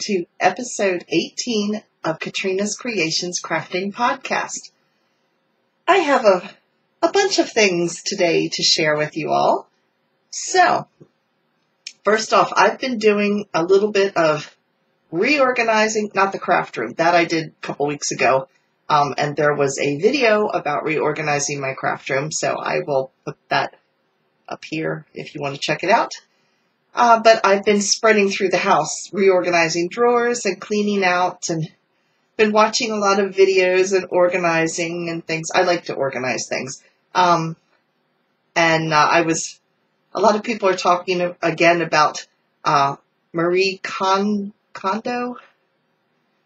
to episode 18 of Katrina's Creations Crafting Podcast. I have a bunch of things today to share with you all. So, first off, I've been doing a little bit of reorganizing, not the craft room, that I did a couple weeks ago. And there was a video about reorganizing my craft room, so I will put that up here if you want to check it out. But I've been spreading through the house, reorganizing drawers and cleaning out, and been watching a lot of videos and organizing and things. I like to organize things. A lot of people are talking again about Marie Kondo.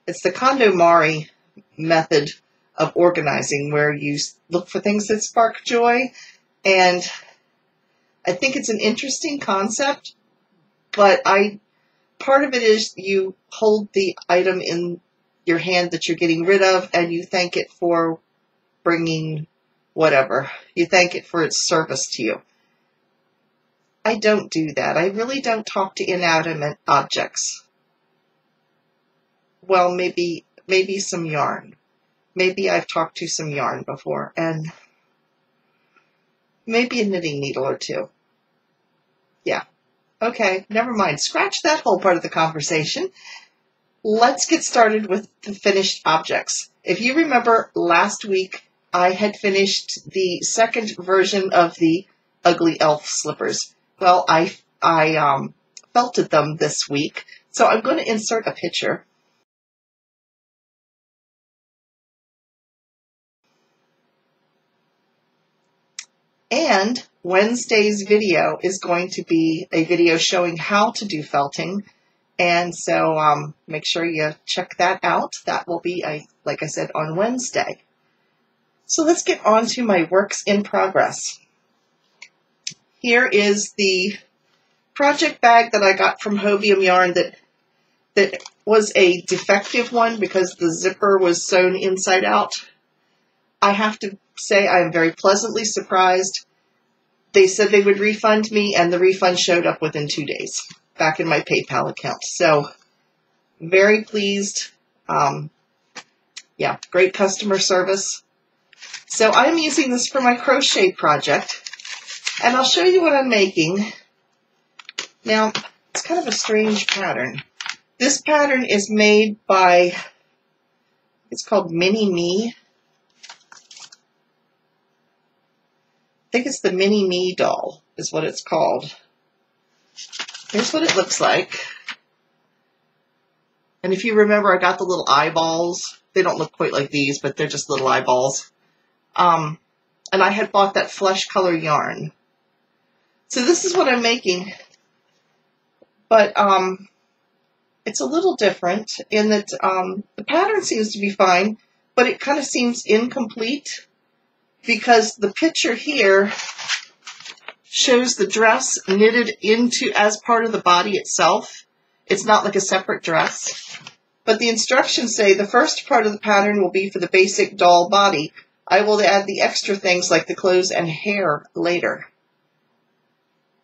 It's the KondoMari method of organizing, where you look for things that spark joy. And I think it's an interesting concept. But part of it is you hold the item in your hand that you're getting rid of, and you thank it for bringing whatever. You thank it for its service to you. I don't do that. I really don't talk to inanimate objects. Well, maybe some yarn. Maybe I've talked to some yarn before, and maybe a knitting needle or two. Yeah. Okay, never mind. Scratch that whole part of the conversation. Let's get started with the finished objects. If you remember, last week I had finished the second version of the Ugly Elf slippers. Well, I felted them this week, so I'm going to insert a picture. And Wednesday's video is going to be a video showing how to do felting. And so make sure you check that out. That will be, like I said, on Wednesday. So let's get on to my works in progress. Here is the project bag that I got from Hobium Yarn that was a defective one because the zipper was sewn inside out. I have to say I am very pleasantly surprised. They said they would refund me, and the refund showed up within 2 days back in my PayPal account. So very pleased. Yeah, great customer service. So I'm using this for my crochet project, and I'll show you what I'm making. Now, it's kind of a strange pattern. This pattern is made by, it's called Mini Me. I think it's the Mini Me doll is what it's called. Here's what it looks like. And if you remember, I got the little eyeballs. They don't look quite like these, but they're just little eyeballs. And I had bought that flesh color yarn. So this is what I'm making. But it's a little different in that the pattern seems to be fine, but it kind of seems incomplete, because the picture here shows the dress knitted into as part of the body itself. It's not like a separate dress. But the instructions say the first part of the pattern will be for the basic doll body. I will add the extra things like the clothes and hair later.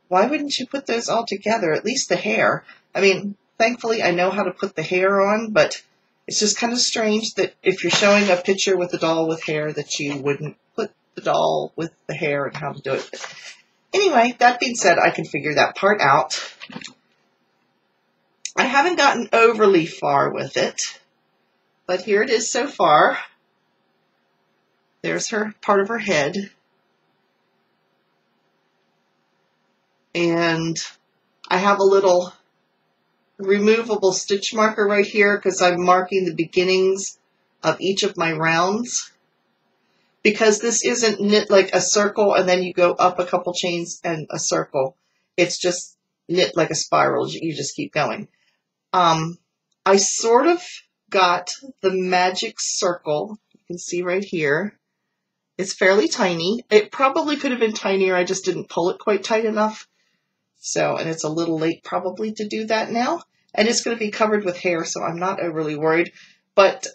Why wouldn't you put those all together? At least the hair. I mean, thankfully I know how to put the hair on, but it's just kind of strange that if you're showing a picture with a doll with hair that you wouldn't put the doll with the hair and how to do it. Anyway, that being said, I can figure that part out. I haven't gotten overly far with it, but here it is so far. There's her part of her head. And I have a little removable stitch marker right here because I'm marking the beginnings of each of my rounds. Because this isn't knit like a circle and then you go up a couple chains and a circle. It's just knit like a spiral. You just keep going. I sort of got the magic circle. You can see right here. It's fairly tiny. It probably could have been tinier. I just didn't pull it quite tight enough. So, and it's a little late probably to do that now. And it's going to be covered with hair, so I'm not overly worried. But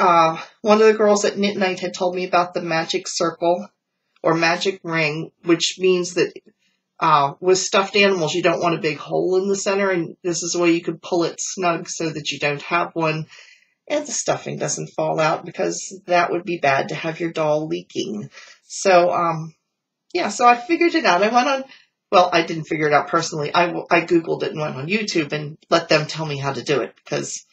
one of the girls at Knit Night had told me about the magic circle or magic ring, which means that With stuffed animals, you don't want a big hole in the center, and this is a way you could pull it snug so that you don't have one, and the stuffing doesn't fall out, because that would be bad to have your doll leaking. So, yeah, so I figured it out. I went on, well, I didn't figure it out personally. I Googled it and went on YouTube and let them tell me how to do it, because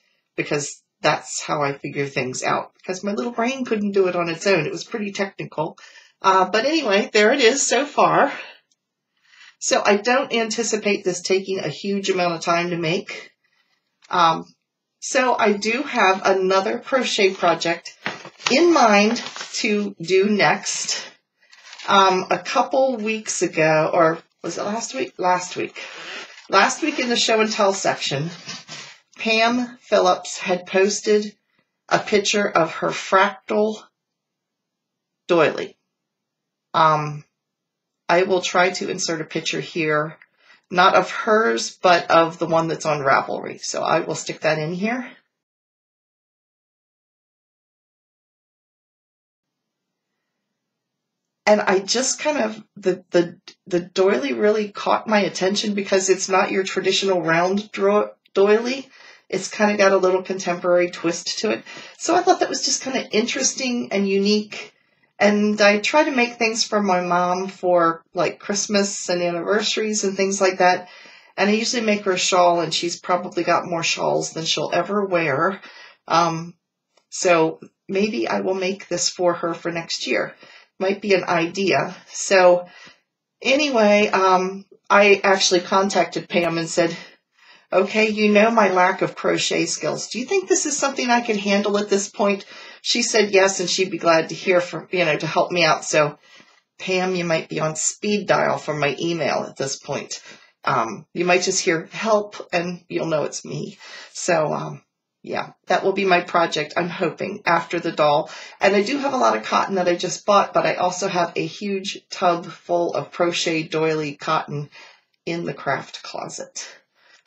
that's how I figure things out, because my little brain couldn't do it on its own. It was pretty technical. But anyway, there it is so far. So I don't anticipate this taking a huge amount of time to make. So I do have another crochet project in mind to do next. A couple weeks ago, or was it last week? Last week in the show and tell section, Pam Phillips had posted a picture of her fractal doily. I will try to insert a picture here, not of hers, but of the one that's on Ravelry. So I will stick that in here. And I just kind of, the doily really caught my attention because it's not your traditional round doily. It's kind of got a little contemporary twist to it. So I thought that was just kind of interesting and unique. And I try to make things for my mom for like Christmas and anniversaries and things like that. And I usually make her a shawl, and she's probably got more shawls than she'll ever wear. So maybe I will make this for her for next year. Might be an idea. So anyway, I actually contacted Pam and said, okay, you know my lack of crochet skills. Do you think this is something I can handle at this point? She said yes, and she'd be glad to hear from, to help me out. So Pam, you might be on speed dial from my email at this point. You might just hear help and you'll know it's me. So, yeah, that will be my project, I'm hoping, after the doll. And I do have a lot of cotton that I just bought, but I also have a huge tub full of crochet doily cotton in the craft closet.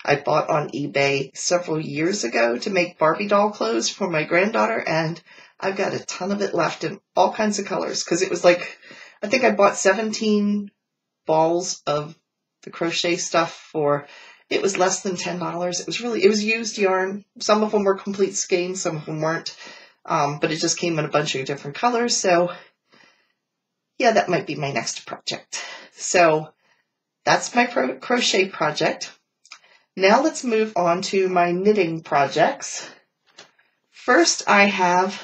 I bought on eBay several years ago to make Barbie doll clothes for my granddaughter, and I've got a ton of it left in all kinds of colors, because it was like, I think I bought 17 balls of the crochet stuff for, it was less than $10. It was used yarn. Some of them were complete skeins, some of them weren't, but it just came in a bunch of different colors. So yeah, that might be my next project. So that's my crochet project. Now let's move on to my knitting projects. First, I have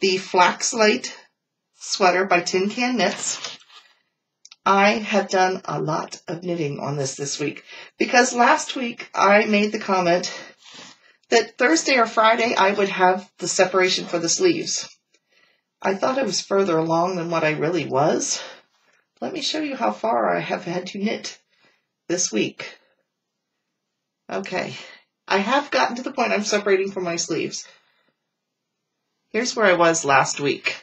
the Flaxlight sweater by Tin Can Knits. I have done a lot of knitting on this week, because last week I made the comment that Thursday or Friday I would have the separation for the sleeves. I thought I was further along than what I really was. Let me show you how far I have had to knit this week. Okay, I have gotten to the point I'm separating for my sleeves. Here's where I was last week.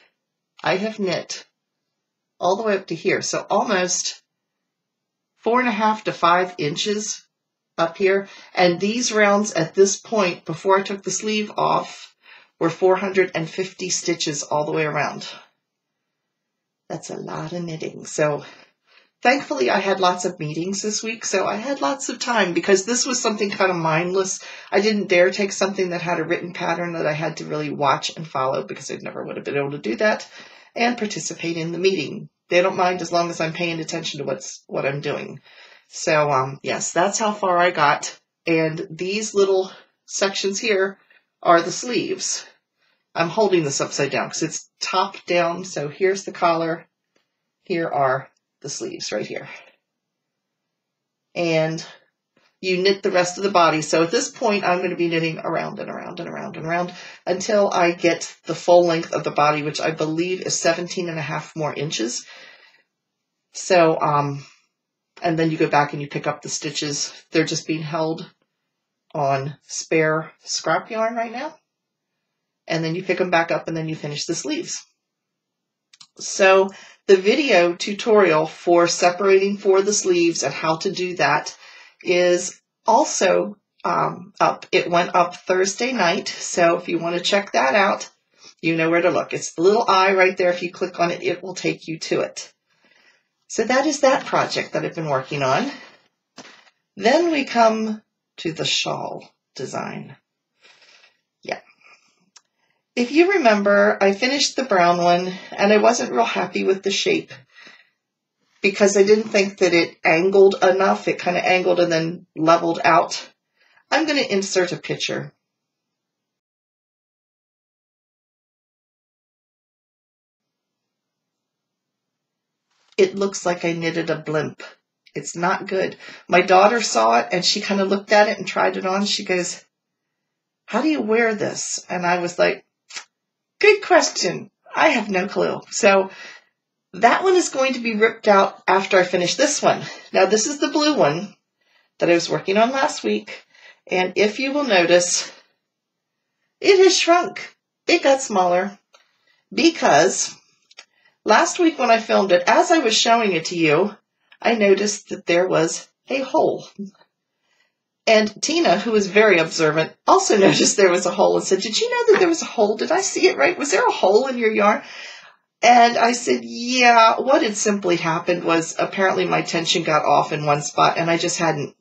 I have knit all the way up to here, so almost 4.5 to 5 inches up here. And these rounds at this point, before I took the sleeve off, were 450 stitches all the way around. That's a lot of knitting. So thankfully, I had lots of meetings this week, so I had lots of time, because this was something kind of mindless. I didn't dare take something that had a written pattern that I had to really watch and follow, because I never would have been able to do that and participate in the meeting. They don't mind as long as I'm paying attention to what I'm doing. So, yes, that's how far I got. And these little sections here are the sleeves. I'm holding this upside down because it's top down. So here's the collar. Here are the sleeves right here. And you knit the rest of the body. So at this point, I'm going to be knitting around and around and around and around until I get the full length of the body, which I believe is 17.5 more inches. So, and then you go back and you pick up the stitches. They're just being held on spare scrap yarn right now. And then you pick them back up and then you finish the sleeves. So the video tutorial for separating for the sleeves and how to do that is also up. It went up Thursday night, so if you want to check that out, you know where to look. It's the little eye right there. If you click on it, it will take you to it. So that is that project that I've been working on. Then we come to the shawl design. Yeah. If you remember, I finished the brown one and I wasn't real happy with the shape because I didn't think that it angled enough. It kind of angled and then leveled out. I'm going to insert a picture. It looks like I knitted a blimp. It's not good. My daughter saw it and she kind of looked at it and tried it on. She goes, "How do you wear this?" And I was like, "Good question. I have no clue." So that one is going to be ripped out after I finish this one. Now this is the blue one that I was working on last week. And if you will notice, it has shrunk. It got smaller because last week when I filmed it, as I was showing it to you, I noticed that there was a hole. And Tina, who is very observant, also noticed there was a hole and said, "Did you know that there was a hole? Did I see it right? Was there a hole in your yarn?" And I said, yeah, what had simply happened was apparently my tension got off in one spot and I just hadn't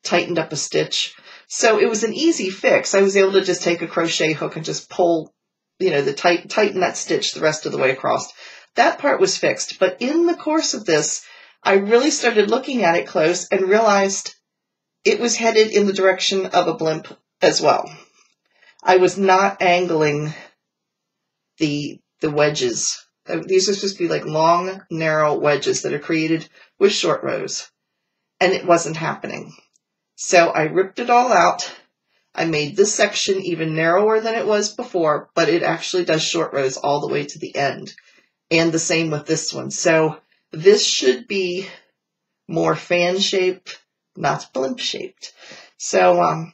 tightened up a stitch. So it was an easy fix. I was able to just take a crochet hook and just pull, tighten that stitch the rest of the way across. That part was fixed. But in the course of this, I really started looking at it close and realized it was headed in the direction of a blimp as well. I was not angling the wedges. These are supposed to be like long, narrow wedges that are created with short rows. And it wasn't happening. So I ripped it all out. I made this section even narrower than it was before, but it actually does short rows all the way to the end. And the same with this one. So this should be more fan shaped, not blimp shaped. So,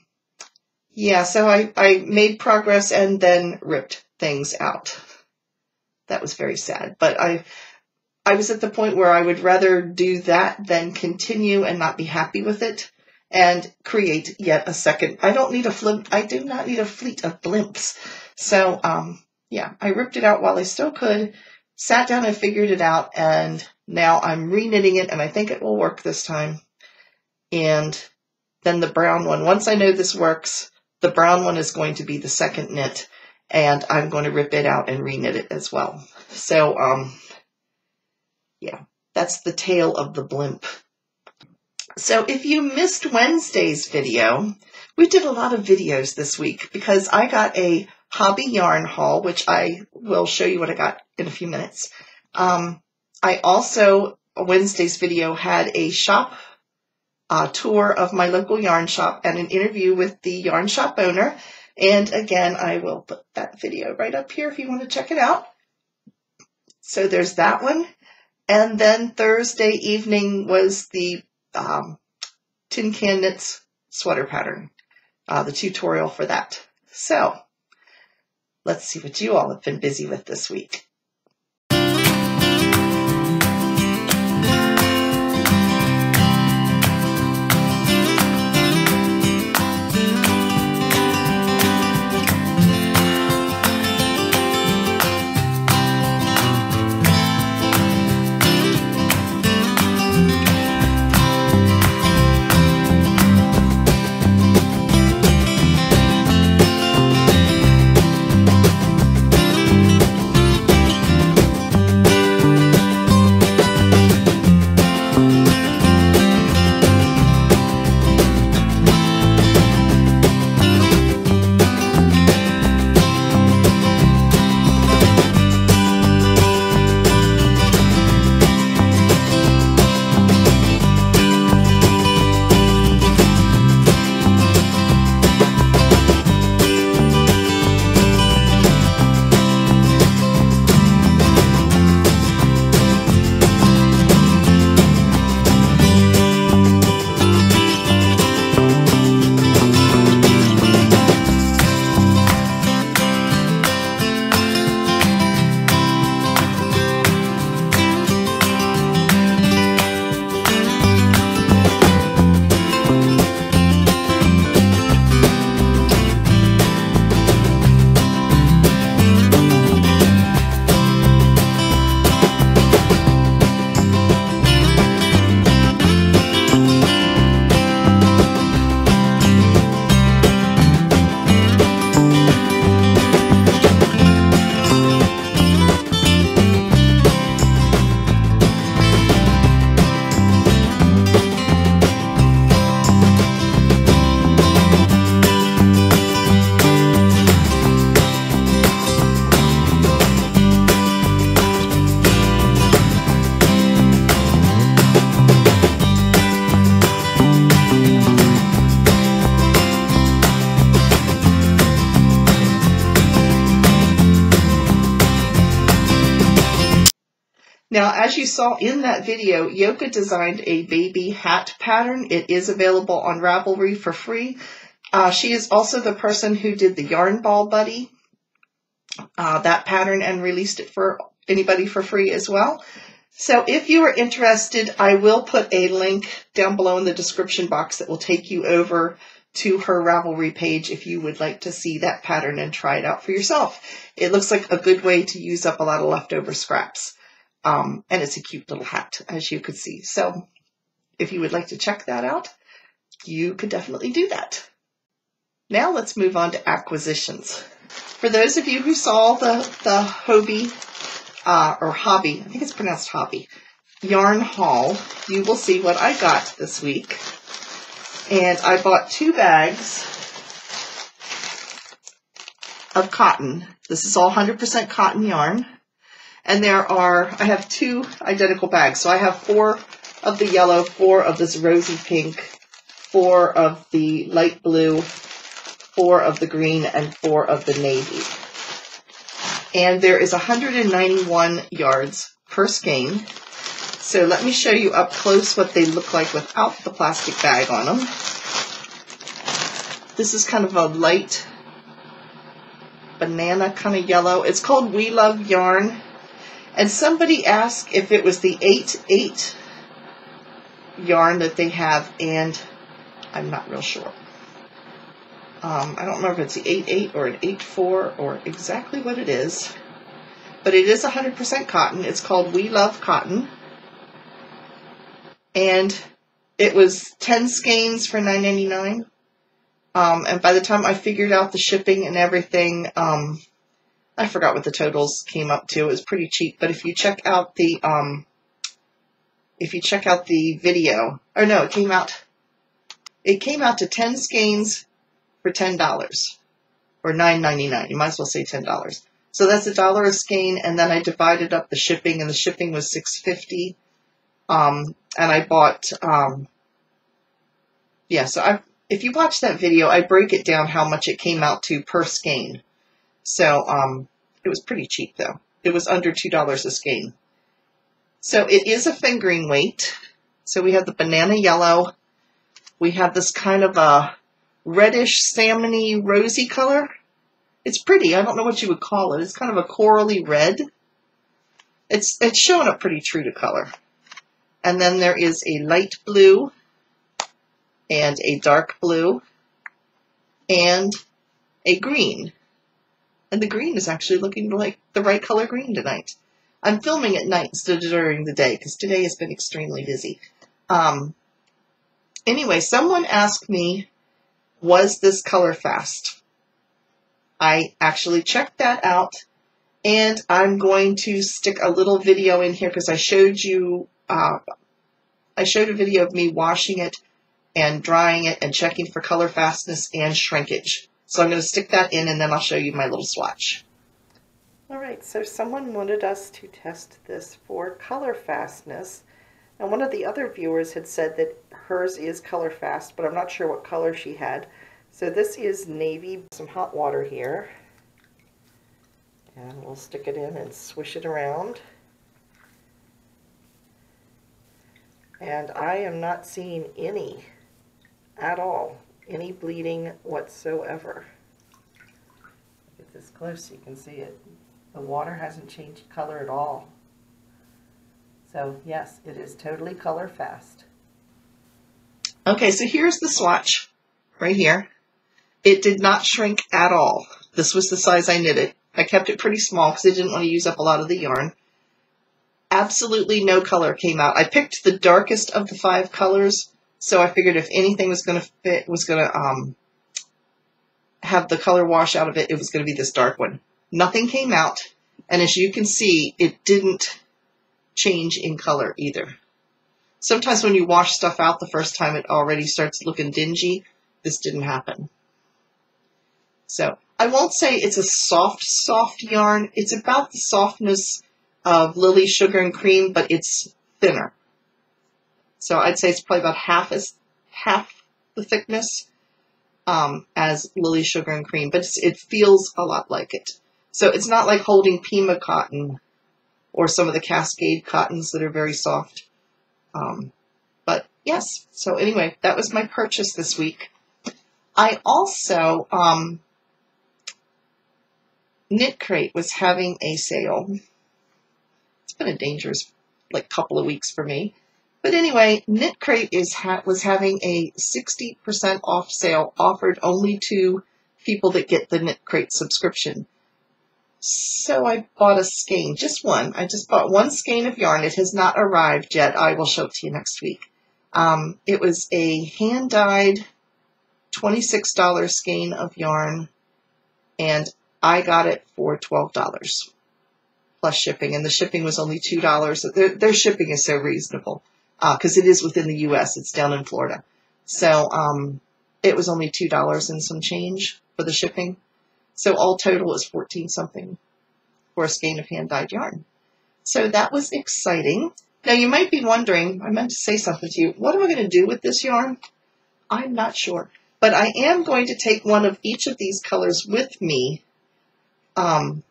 yeah, so I made progress and then ripped things out. That was very sad, but I was at the point where I would rather do that than continue and not be happy with it and create yet a second. I do not need a fleet of blimps. So, yeah, I ripped it out while I still could, sat down and figured it out, and now I'm reknitting it, and I think it will work this time. And then the brown one, once I know this works, the brown one is going to be the second knit. And I'm going to rip it out and reknit it as well. So, yeah, that's the tale of the blimp. So if you missed Wednesday's video, we did a lot of videos this week because I got a hobby yarn haul, which I will show you what I got in a few minutes. I also, Wednesday's video had a shop tour of my local yarn shop and an interview with the yarn shop owner. And again, I will put that video right up here if you want to check it out. So there's that one. And then Thursday evening was the Tin Can Knits sweater pattern, the tutorial for that. So let's see what you all have been busy with this week. Now, as you saw in that video, Yoka designed a baby hat pattern. It is available on Ravelry for free. She is also the person who did the Yarn Ball Buddy, that pattern, and released it for anybody for free as well. So if you are interested, I will put a link down below in the description box that will take you over to her Ravelry page if you would like to see that pattern and try it out for yourself. It looks like a good way to use up a lot of leftover scraps. And it's a cute little hat, as you could see. So if you would like to check that out, you could definitely do that. Now let's move on to acquisitions. For those of you who saw the Hobie, or Hobby, I think it's pronounced Hobby, yarn haul, you will see what I got this week. And I bought 2 bags of cotton. This is all 100% cotton yarn. And I have 2 identical bags. So I have 4 of the yellow, 4 of this rosy pink, 4 of the light blue, 4 of the green, and 4 of the navy. And there is 191 yards per skein. So let me show you up close what they look like without the plastic bag on them. This is kind of a light banana kind of yellow. It's called We Love Yarn. And somebody asked if it was the 8/8 yarn that they have, and I'm not real sure. I don't remember if it's the 8/8 or an 8/4 or exactly what it is. But it is 100% cotton. It's called We Love Cotton. And it was 10 skeins for $9.99. And by the time I figured out the shipping and everything, I forgot what the totals came up to. It was pretty cheap, but if you check out the video, or no, it came out to 10 skeins for $10 or $9.99. You might as well say $10. So that's $1 a skein, and then I divided up the shipping, and the shipping was $6.50. And I bought if you watch that video, I break it down how much it came out to per skein. So, it was pretty cheap though. It was under $2 a skein. So it is a fingering weight. So we have the banana yellow. We have this kind of a reddish, salmony, rosy color. It's pretty. I don't know what you would call it. It's kind of a corally red. It's showing up pretty true to color. And then there is a light blue and a dark blue and a green. And the green is actually looking like the right color green tonight. I'm filming at night instead of during the day because today has been extremely busy. Anyway, someone asked me, was this color fast? I actually checked that out, and I'm going to stick a little video in here because I showed you, I showed a video of me washing it and drying it and checking for color fastness and shrinkage. So I'm going to stick that in, and then I'll show you my little swatch. All right, so someone wanted us to test this for color fastness. And one of the other viewers had said that hers is color fast, but I'm not sure what color she had. So this is navy, some hot water here. And we'll stick it in and swish it around. And I am not seeing any at all. Any bleeding whatsoever. Get this close so you can see it. The water hasn't changed color at all. So yes, it is totally color fast. Okay, so here's the swatch right here. It did not shrink at all. This was the size I knit it. I kept it pretty small because I didn't want to use up a lot of the yarn. Absolutely no color came out. I picked the darkest of the 5 colors. So I figured if anything was going to fit, was going to have the color wash out of it, it was going to be this dark one. Nothing came out, and as you can see, it didn't change in color either. Sometimes when you wash stuff out the first time, it already starts looking dingy. This didn't happen. So I won't say it's a soft yarn. It's about the softness of Lily Sugar and Cream, but it's thinner. So I'd say it's probably about half the thickness as Lily Sugar and Cream, but it feels a lot like it. So it's not like holding Pima cotton or some of the Cascade cottons that are very soft. But yes, so anyway, that was my purchase this week. I also, Knit Crate was having a sale. It's been a dangerous couple of weeks for me. But anyway, Knit Crate was having a 60% off sale offered only to people that get the Knit Crate subscription. So I bought a skein, just one. I just bought one skein of yarn. It has not arrived yet. I will show it to you next week. It was a hand-dyed $26 skein of yarn, and I got it for $12 plus shipping, and the shipping was only $2. Their shipping is so reasonable because it is within the U.S. It's down in Florida. So it was only $2 and some change for the shipping. So all total was 14 something for a skein of hand-dyed yarn. So that was exciting. Now you might be wondering, I meant to say something to you, what am I going to do with this yarn? I'm not sure. But I am going to take one of each of these colors with me to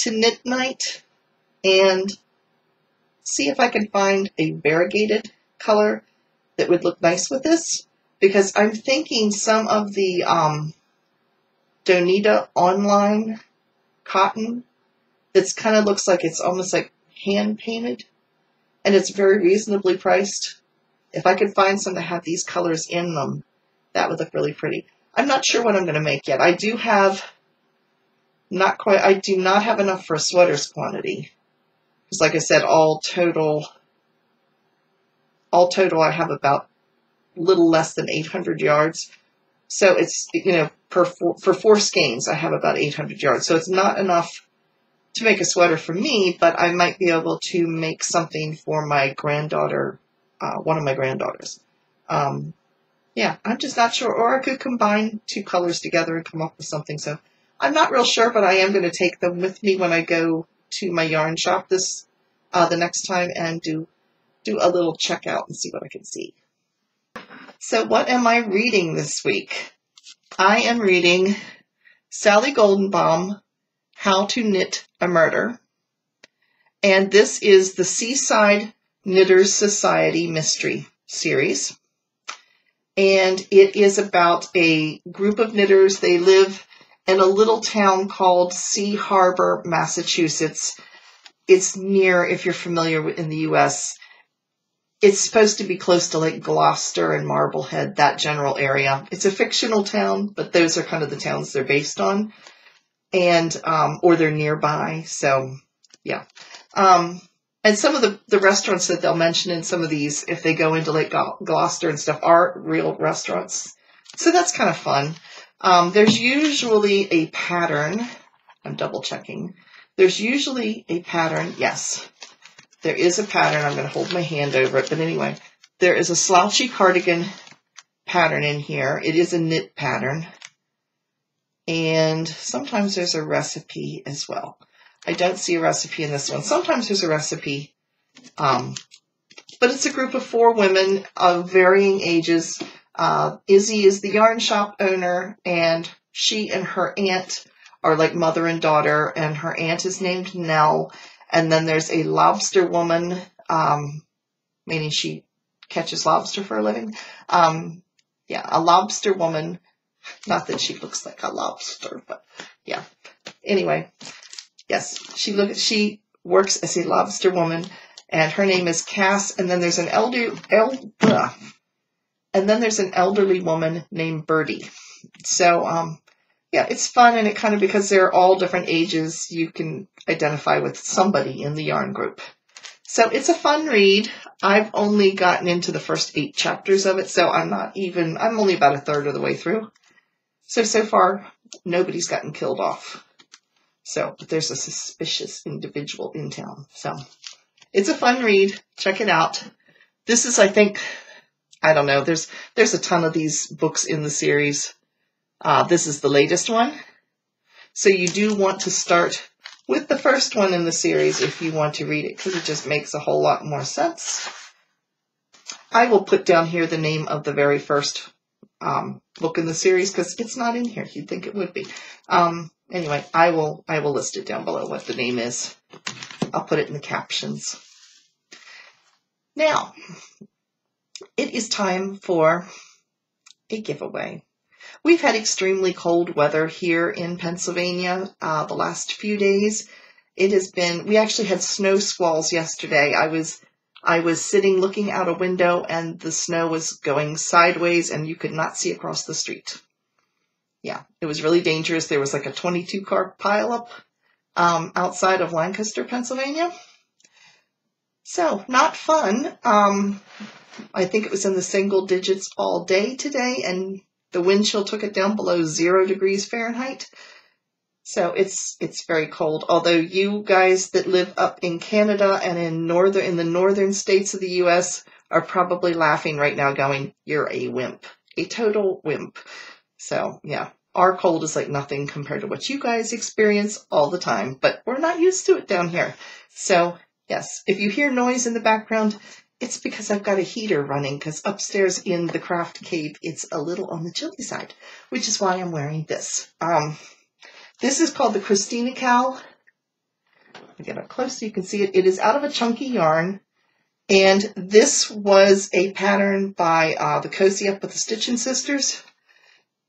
knit night and see if I can find a variegated color that would look nice with this. Because I'm thinking some of the Donita online cotton that's kind of looks like it's almost like hand painted, and it's very reasonably priced. If I could find some that have these colors in them, that would look really pretty. I'm not sure what I'm going to make yet. I do not have enough for a sweaters quantity. Because like I said, all total I have about a little less than 800 yards. So it's, for 4 skeins, I have about 800 yards. So it's not enough to make a sweater for me, but I might be able to make something for my granddaughter, one of my granddaughters. Yeah, I'm just not sure. Or I could combine 2 colors together and come up with something. So I'm not real sure, but I am going to take them with me when I go to my yarn shop the next time and do a little checkout and see what I can see. So what am I reading this week? I am reading Sally Goldenbaum, How to Knit a Murder. And this is the Seaside Knitters Society Mystery Series. And it is about a group of knitters. They live in a little town called Sea Harbor, Massachusetts. It's near, if you're familiar in the U.S., it's supposed to be close to like Gloucester and Marblehead, that general area. It's a fictional town, but those are kind of the towns they're based on, and or they're nearby. So, yeah. And some of the restaurants that they'll mention in some of these, if they go into Lake Gloucester and stuff, are real restaurants. So that's kind of fun. There's usually a pattern. I'm double checking. There's usually a pattern. Yes, there is a pattern. I'm going to hold my hand over it. But anyway, there is a slouchy cardigan pattern in here. It is a knit pattern. And sometimes there's a recipe as well. I don't see a recipe in this one. Sometimes there's a recipe. But it's a group of 4 women of varying ages. Izzy is the yarn shop owner, and she and her aunt are like mother and daughter, and her aunt is named Nell. And then there's a lobster woman, meaning she catches lobster for a living. Yeah, a lobster woman. Not that she looks like a lobster, but yeah. Anyway, yes, she works as a lobster woman, and her name is Cass. And then there's an elderly woman named Birdie. So, yeah, it's fun, and it kind of, because they're all different ages, you can identify with somebody in the yarn group. So it's a fun read. I've only gotten into the first 8 chapters of it, so I'm only about a third of the way through. So far, nobody's gotten killed off. So, but there's a suspicious individual in town. So, it's a fun read. Check it out. This is, I think, I don't know, there's a ton of these books in the series. This is the latest one. So you do want to start with the first one in the series if you want to read it, because it just makes a whole lot more sense. I will put down here the name of the very first book in the series, because it's not in here. You'd think it would be. Anyway, I will list it down below what the name is. I'll put it in the captions. Now, it is time for a giveaway. We've had extremely cold weather here in Pennsylvania the last few days. It has been, we actually had snow squalls yesterday. I was sitting looking out a window and the snow was going sideways and you could not see across the street. Yeah, it was really dangerous. There was like a 22-car pileup outside of Lancaster, Pennsylvania. So, not fun. I think it was in the single digits all day today, and the wind chill took it down below 0 degrees Fahrenheit. So it's very cold. Although you guys that live up in Canada and in the northern states of the U.S. are probably laughing right now going, you're a wimp. A total wimp. So, yeah, our cold is like nothing compared to what you guys experience all the time. But we're not used to it down here. So, yes, if you hear noise in the background, it's because I've got a heater running, because upstairs in the craft cave, it's a little on the chilly side, which is why I'm wearing this. This is called the Katrinascreations. I'll get up close so you can see it. It is out of a chunky yarn, and this was a pattern by the Cozy Up with the Stitching Sisters.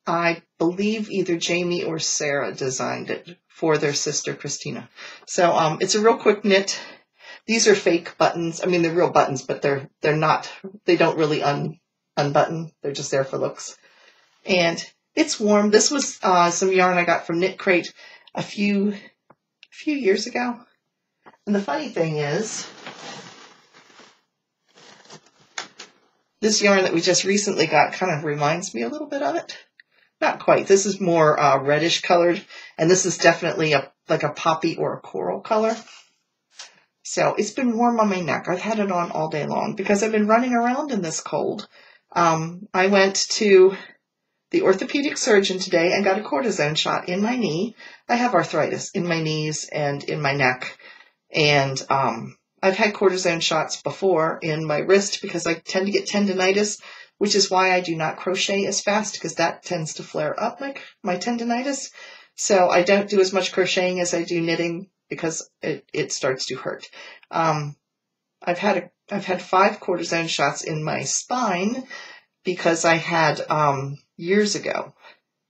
I believe either Jamie or Sarah designed it for their sister, Katrina. So it's a real quick knit. These are fake buttons. I mean, they're real buttons, but they're not, they don't really unbutton. They're just there for looks. And it's warm. This was some yarn I got from Knit Crate a few years ago. And the funny thing is, this yarn that we just recently got kind of reminds me a little bit of it. Not quite. This is more reddish colored, and this is definitely like a poppy or a coral color. So it's been warm on my neck. I've had it on all day long because I've been running around in this cold. I went to the orthopedic surgeon today and got a cortisone shot in my knee. I have arthritis in my knees and in my neck. And I've had cortisone shots before in my wrist because I tend to get tendinitis, which is why I do not crochet as fast, because that tends to flare up my tendinitis. So I don't do as much crocheting as I do knitting, because it starts to hurt. I've had 5 cortisone shots in my spine because I had years ago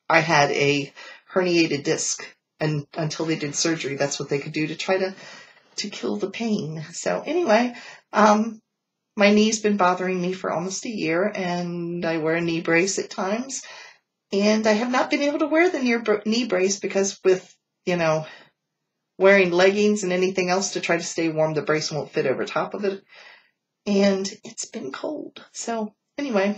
I had a herniated disc, and until they did surgery, that's what they could do to try to kill the pain. So anyway, my knee's been bothering me for almost a year, and I wear a knee brace at times, and I have not been able to wear the knee brace because with wearing leggings and anything else to try to stay warm, the brace won't fit over top of it. And it's been cold. So anyway,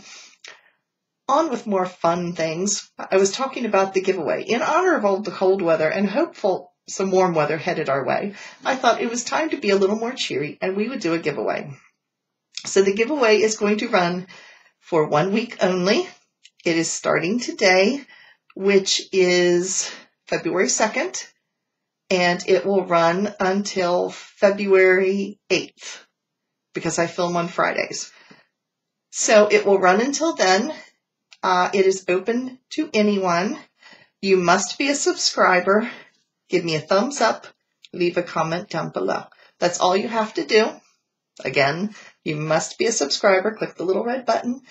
on with more fun things. I was talking about the giveaway. In honor of all the cold weather and hopeful some warm weather headed our way, I thought it was time to be a little more cheery and we would do a giveaway. So the giveaway is going to run for 1 week only. It is starting today, which is February 2nd. And it will run until February 8th, because I film on Fridays. So it will run until then. It is open to anyone. You must be a subscriber. Give me a thumbs up. Leave a comment down below. That's all you have to do. Again, you must be a subscriber. Click the little red button.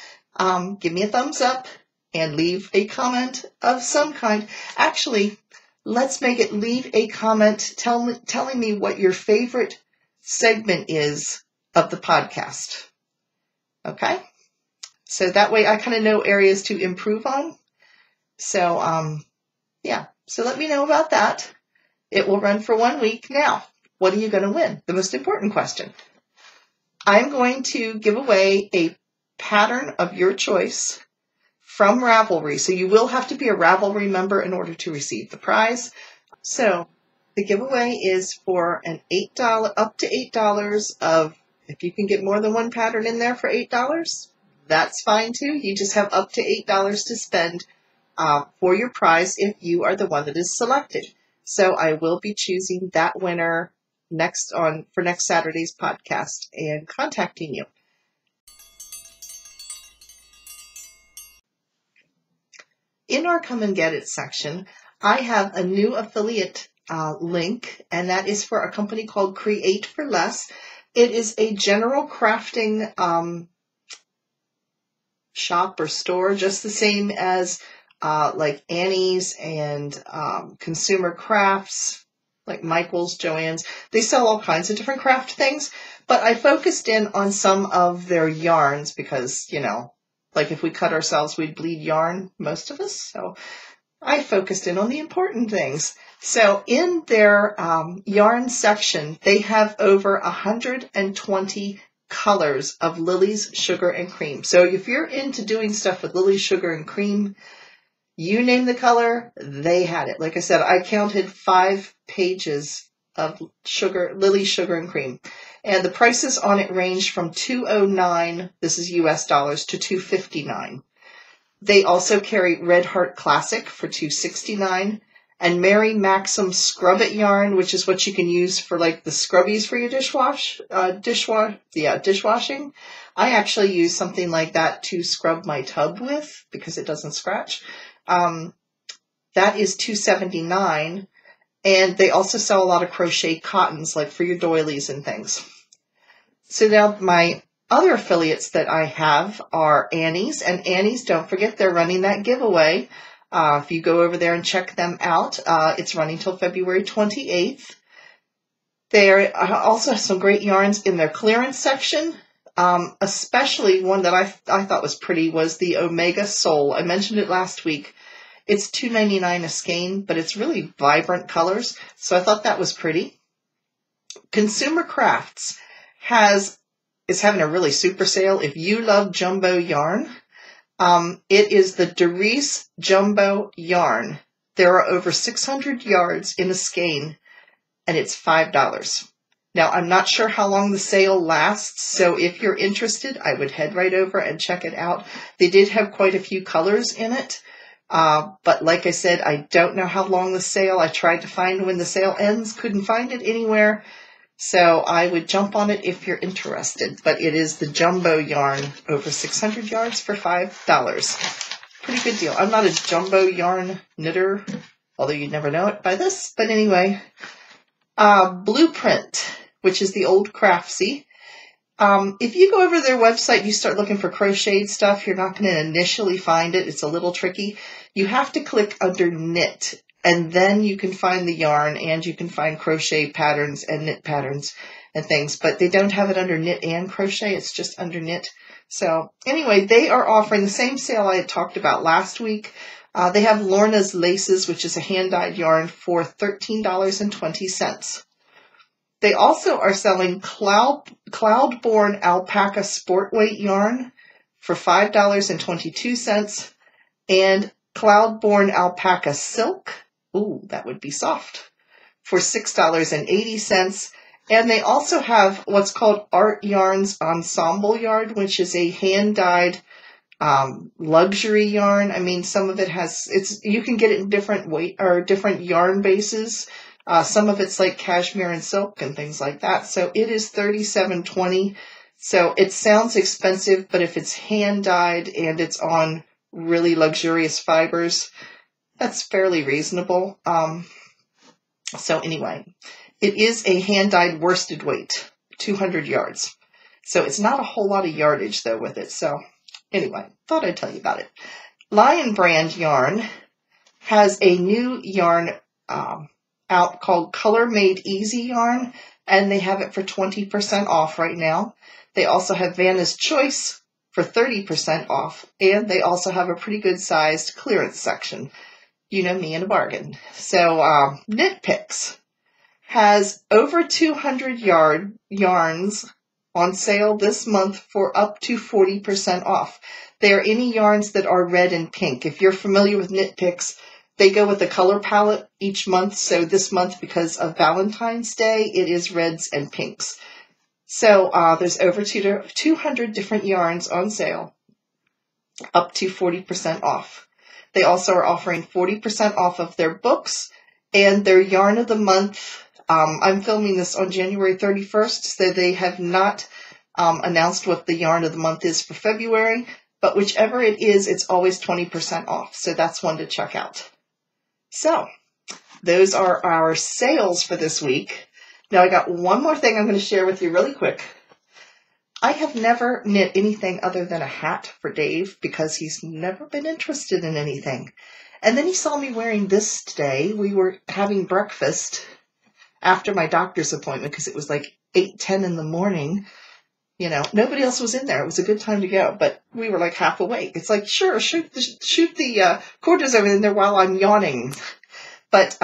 Give me a thumbs up and leave a comment of some kind. Actually, let's make it leave a comment telling me what your favorite segment is of the podcast. Okay? So that way I kind of know areas to improve on. So, yeah. So let me know about that. It will run for 1 week. Now, what are you going to win? The most important question. I'm going to give away a pattern of your choice from Ravelry. So you will have to be a Ravelry member in order to receive the prize. So the giveaway is for an $8, up to $8 of, if you can get more than one pattern in there for $8, that's fine too. You just have up to $8 to spend for your prize if you are the one that is selected. So I will be choosing that winner for next Saturday's podcast and contacting you. In our Come and Get It section, I have a new affiliate link, and that is for a company called Create for Less. It is a general crafting shop or store, just the same as like Annie's and Consumer Crafts, like Michael's, Joann's. They sell all kinds of different craft things, but I focused in on some of their yarns because, you know, like if we cut ourselves, we'd bleed yarn, most of us. So I focused in on the important things. So in their yarn section, they have over 120 colors of Lily's Sugar and Cream. So if you're into doing stuff with Lily's Sugar and Cream, you name the color, they had it. Like I said, I counted 5 pages of Lily's Sugar and Cream. And the prices on it range from $209, this is US dollars, to $259. They also carry Red Heart Classic for $269. And Mary Maxim Scrub It yarn, which is what you can use for like the scrubbies for your dishwashing. I actually use something like that to scrub my tub with because it doesn't scratch. That is $279. And they also sell a lot of crochet cottons, like for your doilies and things. So now my other affiliates that I have are Annie's, and Annie's, don't forget, they're running that giveaway. If you go over there and check them out, it's running till February 28th. They also have some great yarns in their clearance section. Especially one that I thought was pretty was the Omega Soul. I mentioned it last week. It's $2.99 a skein, but it's really vibrant colors, so I thought that was pretty. Consumer Crafts is having a really super sale. If you love jumbo yarn, it is the Doris Jumbo Yarn. There are over 600 yards in a skein, and it's $5. Now, I'm not sure how long the sale lasts, so if you're interested, I would head right over and check it out. They did have quite a few colors in it, but like I said, I don't know how long the sale. I tried to find when the sale ends, couldn't find it anywhere, so I would jump on it if you're interested. But it is the jumbo yarn, over 600 yards for $5. Pretty good deal. I'm not a jumbo yarn knitter, although you'd never know it by this, but anyway. Bluprint, which is the old Craftsy. If you go over their website, you start looking for crocheted stuff, you're not going to initially find it. It's a little tricky. You have to click under knit, and then you can find the yarn, and you can find crochet patterns and knit patterns and things, but they don't have it under knit and crochet. It's just under knit. So anyway, they are offering the same sale I had talked about last week. They have Lorna's Laces, which is a hand-dyed yarn, for $13.20. They also are selling Cloudborn Alpaca Sport Weight yarn for $5.22, and Cloudborn Alpaca Silk, ooh, that would be soft, for $6.80. And they also have what's called Art Yarns Ensemble Yarn, which is a hand-dyed luxury yarn. I mean, some of it you can get it in different weight or different yarn bases. Some of it's like cashmere and silk and things like that. So it is $37.20. So it sounds expensive, but if it's hand dyed and it's on really luxurious fibers, that's fairly reasonable. So anyway, it is a hand dyed worsted weight, 200 yards. So it's not a whole lot of yardage though with it. So anyway, thought I'd tell you about it. Lion Brand Yarn has a new yarn out called Color Made Easy Yarn, and they have it for 20% off right now. They also have Vanna's Choice for 30% off, and they also have a pretty good sized clearance section. You know me in a bargain. So Knit Picks has over 200 yarns on sale this month for up to 40% off. They are any yarns that are red and pink. If you're familiar with Knit Picks, they go with a color palette each month. So this month, because of Valentine's Day, it is reds and pinks. So there's over 200 different yarns on sale, up to 40% off. They also are offering 40% off of their books and their yarn of the month. I'm filming this on January 31st, so they have not announced what the yarn of the month is for February, but whichever it is, it's always 20% off. So that's one to check out. So those are our sales for this week. Now I got one more thing I'm going to share with you really quick. I have never knit anything other than a hat for Dave because he's never been interested in anything. And then he saw me wearing this today. We were having breakfast after my doctor's appointment because it was like 8:10 in the morning. You know, nobody else was in there. It was a good time to go, but we were like half awake. It's like, sure, shoot the quarters over in there while I'm yawning. But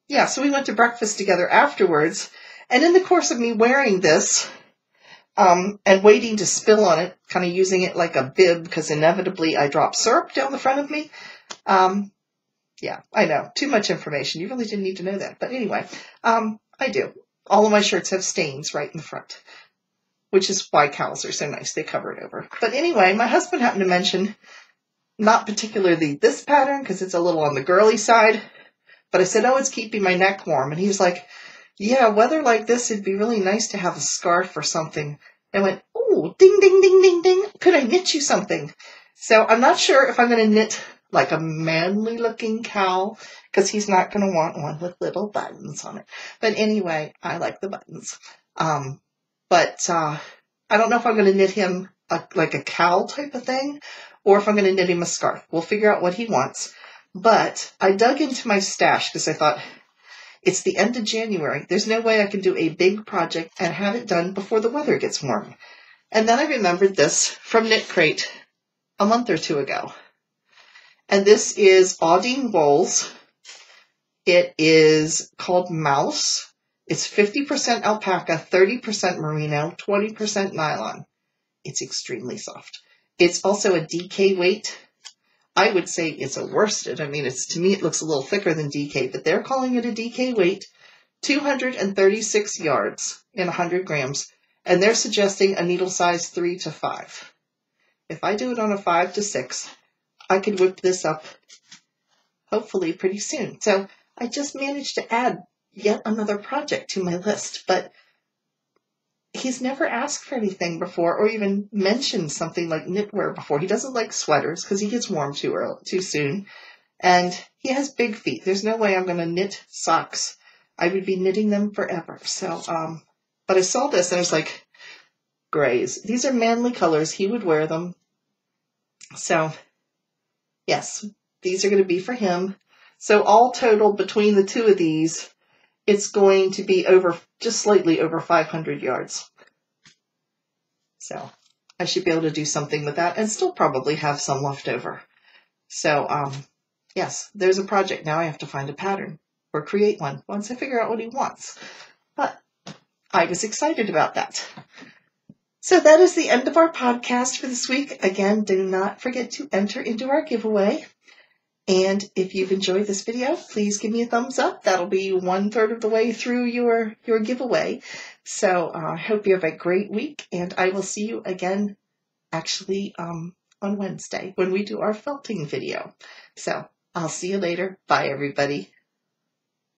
yeah, so we went to breakfast together afterwards. And in the course of me wearing this and waiting to spill on it, kind of using it like a bib because inevitably I drop syrup down the front of me. Yeah, I know, too much information. You really didn't need to know that. But anyway, I do. All of my shirts have stains right in the front, which is why cowls are so nice. They cover it over. But anyway, my husband happened to mention, not particularly this pattern because it's a little on the girly side, but I said, oh, it's keeping my neck warm. And he was like, yeah, weather like this, it'd be really nice to have a scarf or something. And I went, oh, ding, ding, ding, ding, ding. Could I knit you something? So I'm not sure if I'm going to knit like a manly looking cowl because he's not going to want one with little buttons on it. But anyway, I like the buttons. But I don't know if I'm going to knit him like a cowl type of thing or if I'm going to knit him a scarf. We'll figure out what he wants. But I dug into my stash because I thought, it's the end of January. There's no way I can do a big project and have it done before the weather gets warm. And then I remembered this from Knit Crate a month or two ago. And this is Audine Wools. It is called Mouse. It's 50% alpaca, 30% merino, 20% nylon. It's extremely soft. It's also a DK weight. I would say it's a worsted. I mean, to me, it looks a little thicker than DK, but they're calling it a DK weight, 236 yards in 100 grams, and they're suggesting a needle size 3 to 5. If I do it on a 5 to 6, I could whip this up hopefully pretty soon. So I just managed to add yet another project to my list, but he's never asked for anything before or even mentioned something like knitwear before. He doesn't like sweaters because he gets warm too soon. And he has big feet. There's no way I'm going to knit socks. I would be knitting them forever. So, but I saw this and I was like, grays. These are manly colors. He would wear them. So, yes, these are going to be for him. So all total between the two of these, it's going to be just slightly over 500 yards. So I should be able to do something with that and still probably have some left over. So, yes, there's a project. Now I have to find a pattern or create one once I figure out what he wants. But I was excited about that. So that is the end of our podcast for this week. Again, do not forget to enter into our giveaway. And if you've enjoyed this video, please give me a thumbs up. That'll be 1/3 of the way through your giveaway. So I hope you have a great week, and I will see you again actually on Wednesday when we do our felting video. So I'll see you later. Bye, everybody.